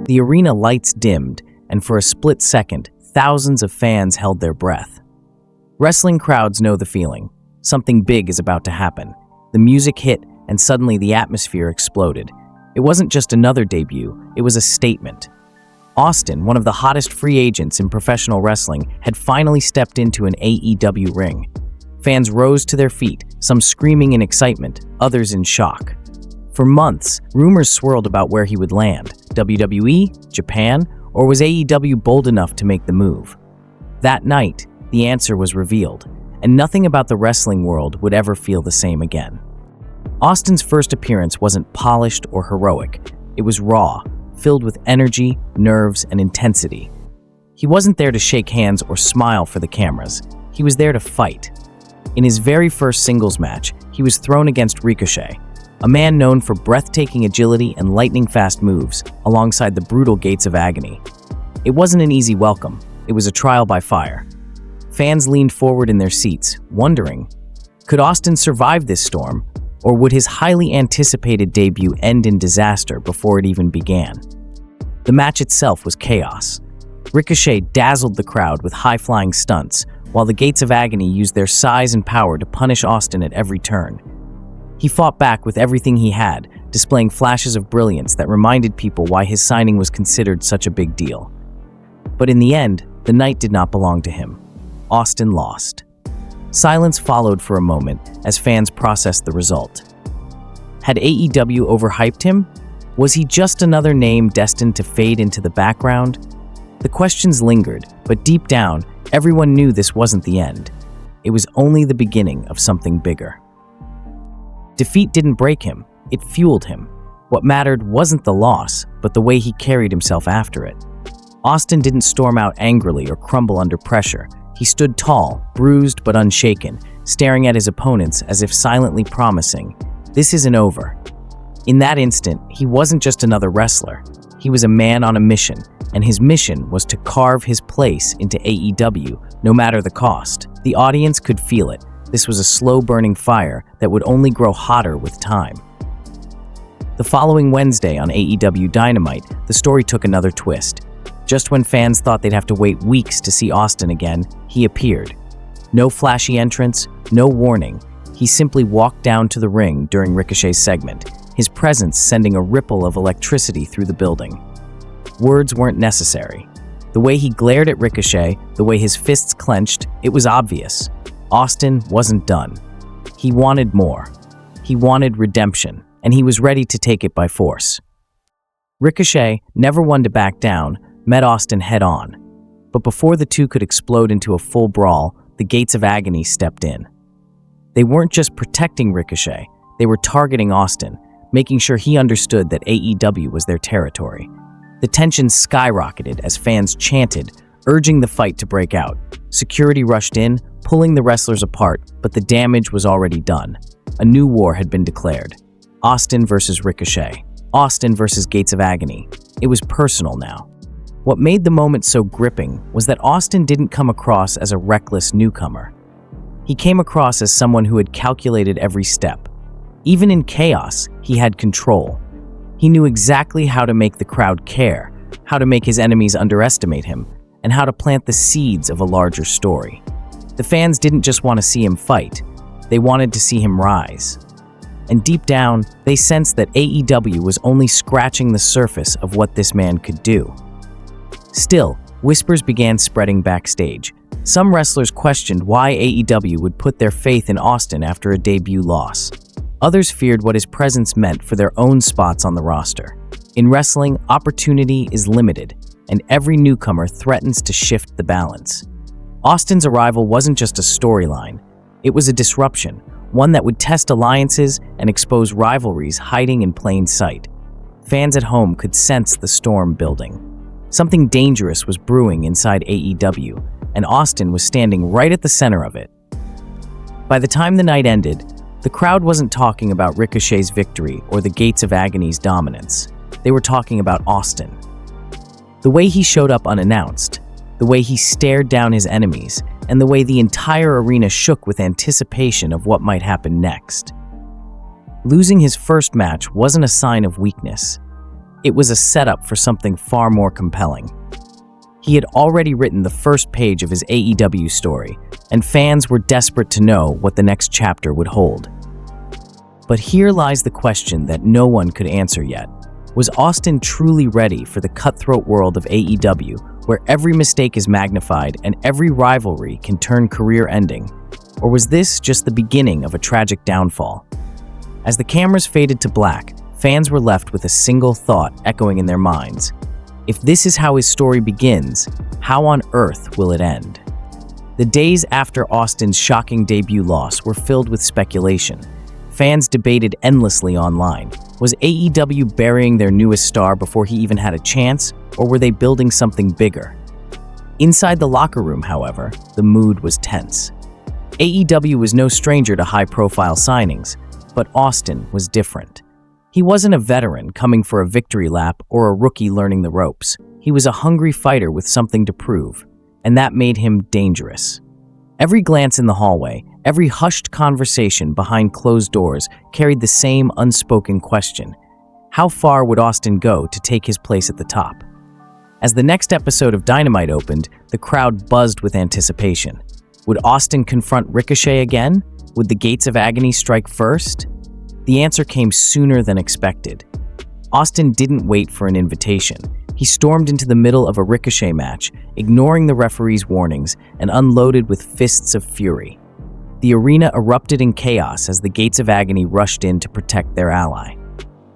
The arena lights dimmed, and for a split second, thousands of fans held their breath. Wrestling crowds know the feeling. Something big is about to happen. The music hit, and suddenly the atmosphere exploded. It wasn't just another debut, it was a statement. Austin, one of the hottest free agents in professional wrestling, had finally stepped into an AEW ring. Fans rose to their feet, some screaming in excitement, others in shock. For months, rumors swirled about where he would land: WWE, Japan, or was AEW bold enough to make the move? That night, the answer was revealed, and nothing about the wrestling world would ever feel the same again. Austin's first appearance wasn't polished or heroic. It was raw, filled with energy, nerves, and intensity. He wasn't there to shake hands or smile for the cameras. He was there to fight. In his very first singles match, he was thrown against Ricochet, a man known for breathtaking agility and lightning-fast moves, alongside the brutal Gates of Agony. It wasn't an easy welcome. It was a trial by fire. Fans leaned forward in their seats, wondering, could Austin survive this storm, or would his highly anticipated debut end in disaster before it even began? The match itself was chaos. Ricochet dazzled the crowd with high-flying stunts, while the Gates of Agony used their size and power to punish Austin at every turn. He fought back with everything he had, displaying flashes of brilliance that reminded people why his signing was considered such a big deal. But in the end, the night did not belong to him. Austin lost. Silence followed for a moment as fans processed the result. Had AEW overhyped him? Was he just another name destined to fade into the background? The questions lingered, but deep down, everyone knew this wasn't the end. It was only the beginning of something bigger. Defeat didn't break him, it fueled him. What mattered wasn't the loss, but the way he carried himself after it. Austin didn't storm out angrily or crumble under pressure. He stood tall, bruised but unshaken, staring at his opponents as if silently promising, "This isn't over." In that instant, he wasn't just another wrestler. He was a man on a mission, and his mission was to carve his place into AEW, no matter the cost. The audience could feel it. This was a slow-burning fire that would only grow hotter with time. The following Wednesday on AEW Dynamite, the story took another twist. Just when fans thought they'd have to wait weeks to see Austin again, he appeared. No flashy entrance, no warning. He simply walked down to the ring during Ricochet's segment, his presence sending a ripple of electricity through the building. Words weren't necessary. The way he glared at Ricochet, the way his fists clenched, it was obvious. Austin wasn't done. He wanted more. He wanted redemption, and he was ready to take it by force. Ricochet, never one to back down, met Austin head-on. But before the two could explode into a full brawl, the Gates of Agony stepped in. They weren't just protecting Ricochet, they were targeting Austin, making sure he understood that AEW was their territory. The tension skyrocketed as fans chanted, urging the fight to break out. Security rushed in, pulling the wrestlers apart, but the damage was already done. A new war had been declared. Austin versus Ricochet. Austin versus Gates of Agony. It was personal now. What made the moment so gripping was that Austin didn't come across as a reckless newcomer. He came across as someone who had calculated every step. Even in chaos, he had control. He knew exactly how to make the crowd care, how to make his enemies underestimate him, and how to plant the seeds of a larger story. The fans didn't just want to see him fight, they wanted to see him rise. And deep down, they sensed that AEW was only scratching the surface of what this man could do. Still, whispers began spreading backstage. Some wrestlers questioned why AEW would put their faith in Austin after a debut loss. Others feared what his presence meant for their own spots on the roster. In wrestling, opportunity is limited, and every newcomer threatens to shift the balance. Austin's arrival wasn't just a storyline. It was a disruption, one that would test alliances and expose rivalries hiding in plain sight. Fans at home could sense the storm building. Something dangerous was brewing inside AEW, and Austin was standing right at the center of it. By the time the night ended, the crowd wasn't talking about Ricochet's victory or the Gates of Agony's dominance. They were talking about Austin. The way he showed up unannounced, the way he stared down his enemies, and the way the entire arena shook with anticipation of what might happen next. Losing his first match wasn't a sign of weakness. It was a setup for something far more compelling. He had already written the first page of his AEW story, and fans were desperate to know what the next chapter would hold. But here lies the question that no one could answer yet. Was Austin truly ready for the cutthroat world of AEW, where every mistake is magnified and every rivalry can turn career-ending? Or was this just the beginning of a tragic downfall? As the cameras faded to black, fans were left with a single thought echoing in their minds. If this is how his story begins, how on earth will it end? The days after Austin's shocking debut loss were filled with speculation. Fans debated endlessly online. Was AEW burying their newest star before he even had a chance, or were they building something bigger? Inside the locker room, however, the mood was tense. AEW was no stranger to high-profile signings, but Austin was different. He wasn't a veteran coming for a victory lap or a rookie learning the ropes. He was a hungry fighter with something to prove, and that made him dangerous. Every glance in the hallway, every hushed conversation behind closed doors carried the same unspoken question. How far would Austin go to take his place at the top? As the next episode of Dynamite opened, the crowd buzzed with anticipation. Would Austin confront Ricochet again? Would the Gates of Agony strike first? The answer came sooner than expected. Austin didn't wait for an invitation. He stormed into the middle of a Ricochet match, ignoring the referee's warnings, and unloaded with fists of fury. The arena erupted in chaos as the Gates of Agony rushed in to protect their ally.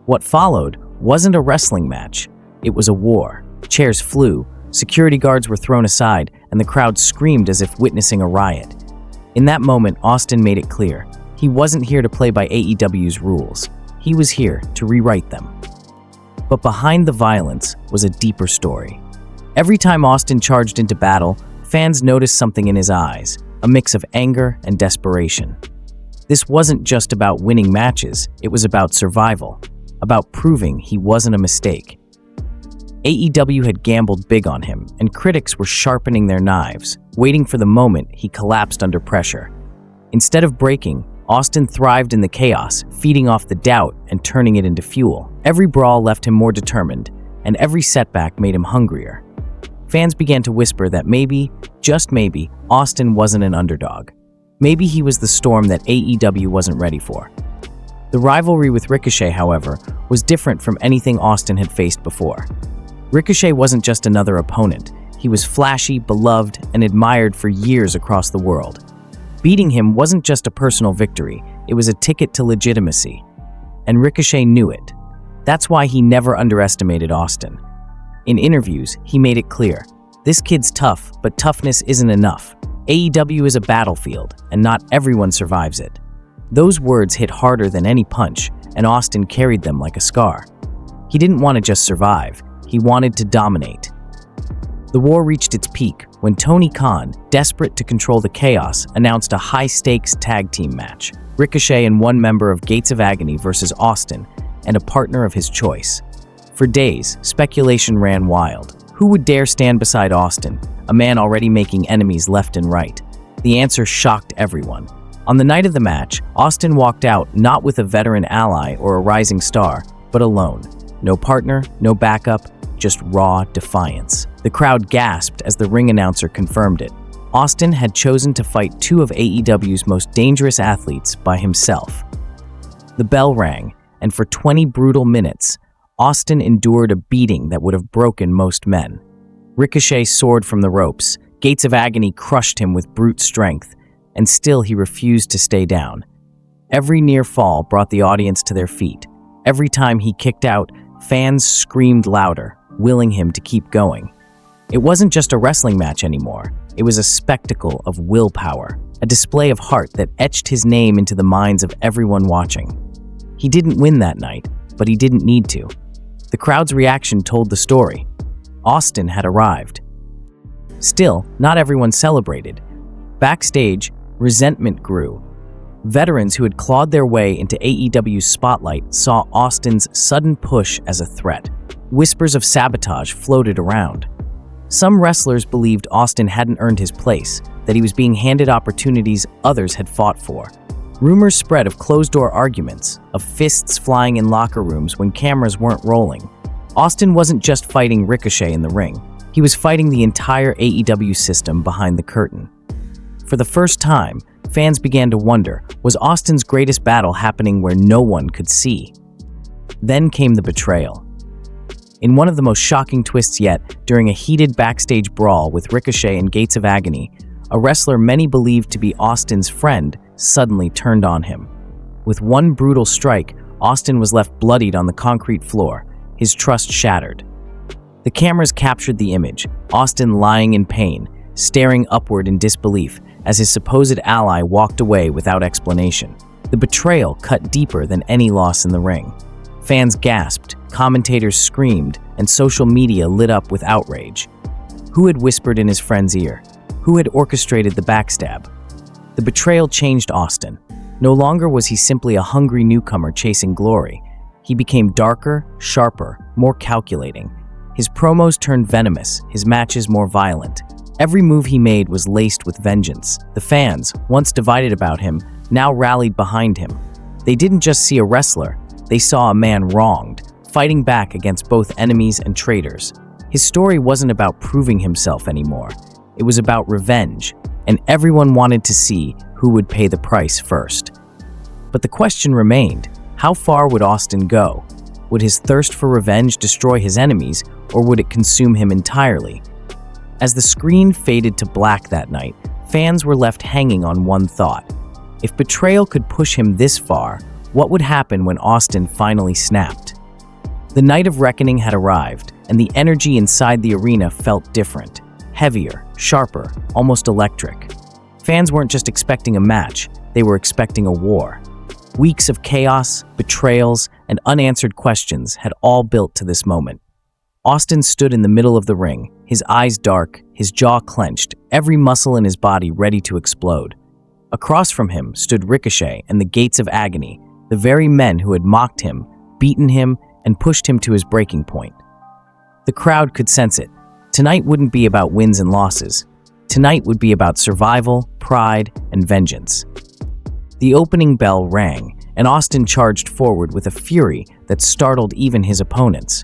What followed wasn't a wrestling match. It was a war. Chairs flew, security guards were thrown aside, and the crowd screamed as if witnessing a riot. In that moment, Austin made it clear. He wasn't here to play by AEW's rules. He was here to rewrite them. But behind the violence was a deeper story. Every time Austin charged into battle, fans noticed something in his eyes, a mix of anger and desperation. This wasn't just about winning matches, it was about survival, about proving he wasn't a mistake. AEW had gambled big on him, and critics were sharpening their knives, waiting for the moment he collapsed under pressure. Instead of breaking, Austin thrived in the chaos, feeding off the doubt and turning it into fuel. Every brawl left him more determined, and every setback made him hungrier. Fans began to whisper that maybe, just maybe, Austin wasn't an underdog. Maybe he was the storm that AEW wasn't ready for. The rivalry with Ricochet, however, was different from anything Austin had faced before. Ricochet wasn't just another opponent. He was flashy, beloved, and admired for years across the world. Beating him wasn't just a personal victory, it was a ticket to legitimacy. And Ricochet knew it. That's why he never underestimated Austin. In interviews, he made it clear, this kid's tough, but toughness isn't enough. AEW is a battlefield, and not everyone survives it. Those words hit harder than any punch, and Austin carried them like a scar. He didn't want to just survive, he wanted to dominate. The war reached its peak when Tony Khan, desperate to control the chaos, announced a high-stakes tag team match. Ricochet and one member of Gates of Agony versus Austin, and a partner of his choice. For days, speculation ran wild. Who would dare stand beside Austin, a man already making enemies left and right? The answer shocked everyone. On the night of the match, Austin walked out not with a veteran ally or a rising star, but alone. No partner, no backup, just raw defiance. The crowd gasped as the ring announcer confirmed it. Austin had chosen to fight two of AEW's most dangerous athletes by himself. The bell rang, and for 20 brutal minutes, Austin endured a beating that would have broken most men. Ricochet soared from the ropes, Gates of Agony crushed him with brute strength, and still he refused to stay down. Every near fall brought the audience to their feet. Every time he kicked out, fans screamed louder, willing him to keep going. It wasn't just a wrestling match anymore. It was a spectacle of willpower, a display of heart that etched his name into the minds of everyone watching. He didn't win that night, but he didn't need to. The crowd's reaction told the story. Austin had arrived. Still, not everyone celebrated. Backstage, resentment grew. Veterans who had clawed their way into AEW's spotlight saw Austin's sudden push as a threat. Whispers of sabotage floated around. Some wrestlers believed Austin hadn't earned his place, that he was being handed opportunities others had fought for. Rumors spread of closed-door arguments, of fists flying in locker rooms when cameras weren't rolling. Austin wasn't just fighting Ricochet in the ring. He was fighting the entire AEW system behind the curtain. For the first time, fans began to wonder, was Austin's greatest battle happening where no one could see? Then came the betrayal. In one of the most shocking twists yet, during a heated backstage brawl with Ricochet and Gates of Agony, a wrestler many believed to be Austin's friend suddenly turned on him. With one brutal strike, Austin was left bloodied on the concrete floor, his trust shattered. The cameras captured the image, Austin lying in pain, staring upward in disbelief as his supposed ally walked away without explanation. The betrayal cut deeper than any loss in the ring. Fans gasped, commentators screamed, and social media lit up with outrage. Who had whispered in his friend's ear? Who had orchestrated the backstab? The betrayal changed Austin. No longer was he simply a hungry newcomer chasing glory. He became darker, sharper, more calculating. His promos turned venomous, his matches more violent. Every move he made was laced with vengeance. The fans, once divided about him, now rallied behind him. They didn't just see a wrestler, they saw a man wronged, fighting back against both enemies and traitors. His story wasn't about proving himself anymore. It was about revenge, and everyone wanted to see who would pay the price first. But the question remained, how far would Austin go? Would his thirst for revenge destroy his enemies, or would it consume him entirely? As the screen faded to black that night, fans were left hanging on one thought. If betrayal could push him this far, what would happen when Austin finally snapped? The night of reckoning had arrived, and the energy inside the arena felt different. Heavier, sharper, almost electric. Fans weren't just expecting a match, they were expecting a war. Weeks of chaos, betrayals, and unanswered questions had all built to this moment. Austin stood in the middle of the ring, his eyes dark, his jaw clenched, every muscle in his body ready to explode. Across from him stood Ricochet and the Gates of Agony, the very men who had mocked him, beaten him, and pushed him to his breaking point. The crowd could sense it. Tonight wouldn't be about wins and losses. Tonight would be about survival, pride, and vengeance. The opening bell rang, and Austin charged forward with a fury that startled even his opponents.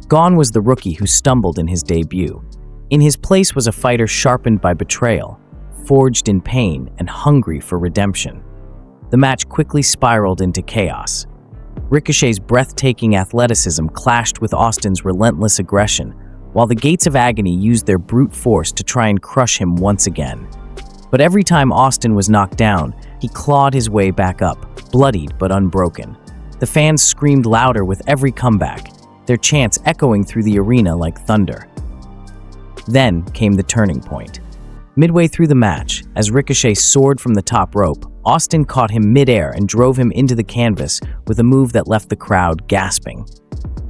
Gone was the rookie who stumbled in his debut. In his place was a fighter sharpened by betrayal, forged in pain, and hungry for redemption. The match quickly spiraled into chaos. Ricochet's breathtaking athleticism clashed with Austin's relentless aggression, while the Gates of Agony used their brute force to try and crush him once again. But every time Austin was knocked down, he clawed his way back up, bloodied but unbroken. The fans screamed louder with every comeback, their chants echoing through the arena like thunder. Then came the turning point. Midway through the match, as Ricochet soared from the top rope, Austin caught him midair and drove him into the canvas with a move that left the crowd gasping.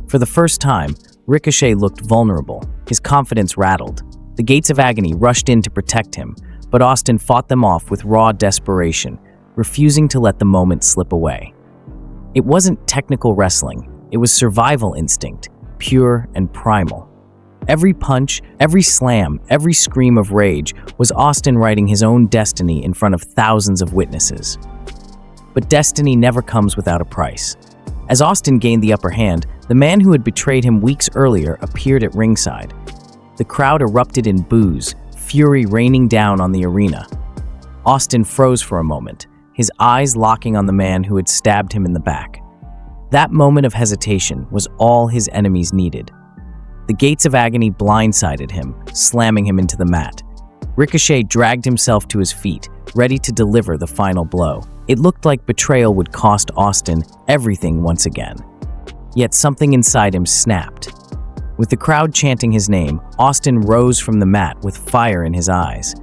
For the first time, Ricochet looked vulnerable, his confidence rattled. The Gates of Agony rushed in to protect him, but Austin fought them off with raw desperation, refusing to let the moment slip away. It wasn't technical wrestling, it was survival instinct, pure and primal. Every punch, every slam, every scream of rage was Austin writing his own destiny in front of thousands of witnesses. But destiny never comes without a price. As Austin gained the upper hand, the man who had betrayed him weeks earlier appeared at ringside. The crowd erupted in boos, fury raining down on the arena. Austin froze for a moment, his eyes locking on the man who had stabbed him in the back. That moment of hesitation was all his enemies needed. The Gates of Agony blindsided him, slamming him into the mat. Ricochet dragged himself to his feet, ready to deliver the final blow. It looked like betrayal would cost Austin everything once again. Yet something inside him snapped. With the crowd chanting his name, Austin rose from the mat with fire in his eyes.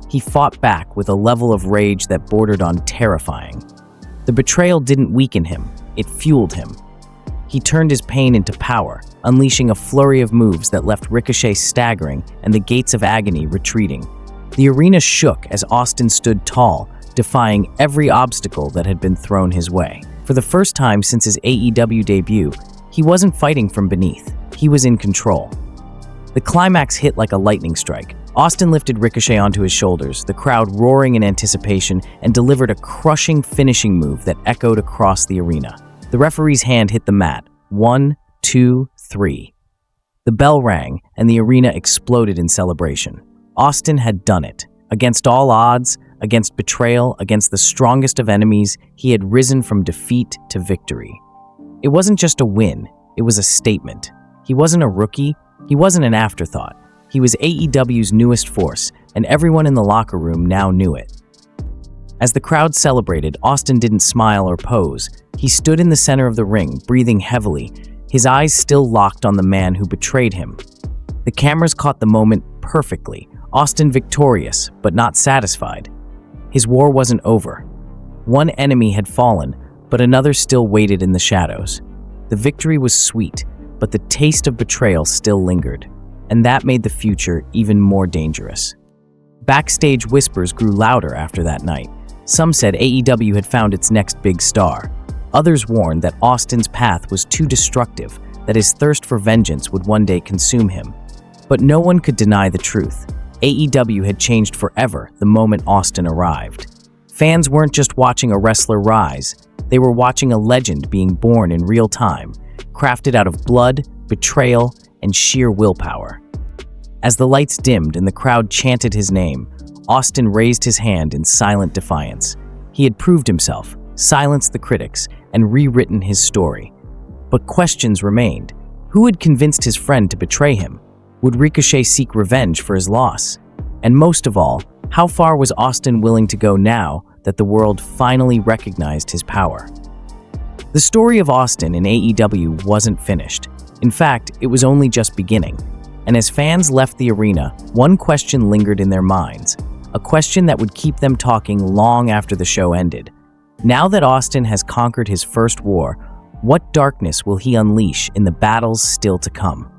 He fought back with a level of rage that bordered on terrifying. The betrayal didn't weaken him, it fueled him. He turned his pain into power, unleashing a flurry of moves that left Ricochet staggering and the Gates of Agony retreating. The arena shook as Austin stood tall, defying every obstacle that had been thrown his way. For the first time since his AEW debut, he wasn't fighting from beneath, he was in control. The climax hit like a lightning strike. Austin lifted Ricochet onto his shoulders, the crowd roaring in anticipation, and delivered a crushing finishing move that echoed across the arena. The referee's hand hit the mat. 1, 2, 3. The bell rang, and the arena exploded in celebration. Austin had done it. Against all odds, against betrayal, against the strongest of enemies, he had risen from defeat to victory. It wasn't just a win, it was a statement. He wasn't a rookie, he wasn't an afterthought. He was AEW's newest force, and everyone in the locker room now knew it. As the crowd celebrated, Austin didn't smile or pose. He stood in the center of the ring, breathing heavily, his eyes still locked on the man who betrayed him. The cameras caught the moment perfectly. Austin victorious, but not satisfied. His war wasn't over. One enemy had fallen, but another still waited in the shadows. The victory was sweet, but the taste of betrayal still lingered, and that made the future even more dangerous. Backstage whispers grew louder after that night. Some said AEW had found its next big star. Others warned that Austin's path was too destructive, that his thirst for vengeance would one day consume him. But no one could deny the truth. AEW had changed forever the moment Austin arrived. Fans weren't just watching a wrestler rise, they were watching a legend being born in real time, crafted out of blood, betrayal, and sheer willpower. As the lights dimmed and the crowd chanted his name, Austin raised his hand in silent defiance. He had proved himself, silenced the critics, and rewritten his story. But questions remained. Who had convinced his friend to betray him? Would Ricochet seek revenge for his loss? And most of all, how far was Austin willing to go now that the world finally recognized his power? The story of Austin in AEW wasn't finished. In fact, it was only just beginning. And as fans left the arena, one question lingered in their minds, a question that would keep them talking long after the show ended. Now that Austin has conquered his first war, what darkness will he unleash in the battles still to come?